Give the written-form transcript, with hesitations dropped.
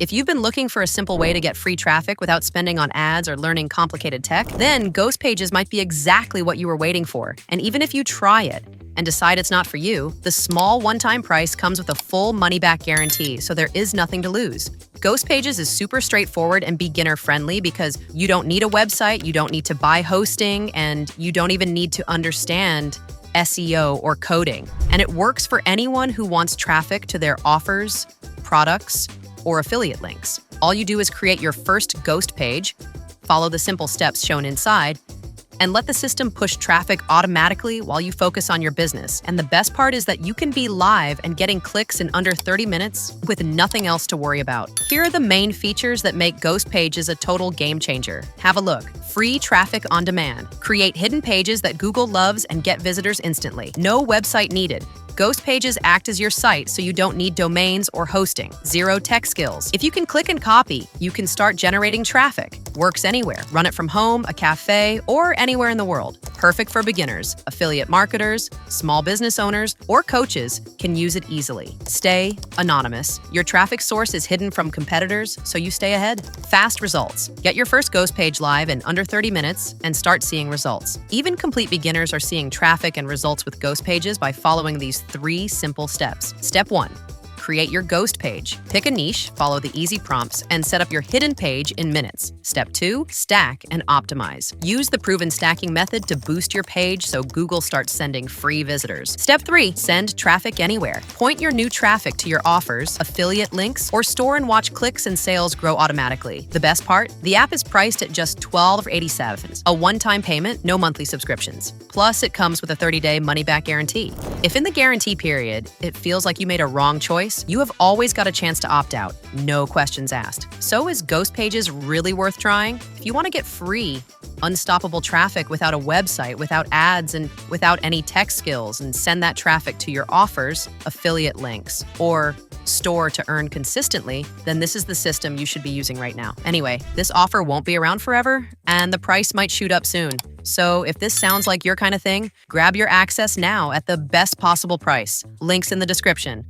If you've been looking for a simple way to get free traffic without spending on ads or learning complicated tech, then Ghost Pages might be exactly what you were waiting for. And even if you try it and decide it's not for you, the small one-time price comes with a full money-back guarantee, so there is nothing to lose. Ghost Pages is super straightforward and beginner-friendly because you don't need a website, you don't need to buy hosting, and you don't even need to understand SEO or coding. And it works for anyone who wants traffic to their offers, products, or affiliate links. All you do is create your first ghost page, follow the simple steps shown inside, and let the system push traffic automatically while you focus on your business. And the best part is that you can be live and getting clicks in under 30 minutes with nothing else to worry about. Here are the main features that make Ghost Pages a total game changer. Have a look. Free traffic on demand. Create hidden pages that Google loves and get visitors instantly. No website needed. Ghost Pages act as your site, so you don't need domains or hosting. Zero tech skills. If you can click and copy, you can start generating traffic. Works anywhere. Run it from home, a cafe, or anywhere in the world. Perfect for beginners. Affiliate marketers, small business owners, or coaches can use it easily. Stay anonymous. Your traffic source is hidden from competitors, so you stay ahead. Fast results. Get your first Ghost Page live in under 30 minutes and start seeing results. Even complete beginners are seeing traffic and results with Ghost Pages by following these 3 simple steps. Step 1. Create your ghost page. Pick a niche, follow the easy prompts, and set up your hidden page in minutes. Step 2. Stack and optimize. Use the proven stacking method to boost your page so Google starts sending free visitors. Step 3. Send traffic anywhere. Point your new traffic to your offers, affiliate links, or store and watch clicks and sales grow automatically. The best part? The app is priced at just $12.87. A one-time payment, no monthly subscriptions. Plus, it comes with a 30-day money-back guarantee. If in the guarantee period, it feels like you made a wrong choice, you have always got a chance to opt out, no questions asked. So is Ghost Pages really worth trying? If you want to get free, unstoppable traffic without a website, without ads, and without any tech skills, and send that traffic to your offers, affiliate links, or store to earn consistently, then this is the system you should be using right now. Anyway, this offer won't be around forever, and the price might shoot up soon. So if this sounds like your kind of thing, grab your access now at the best possible price. Links in the description.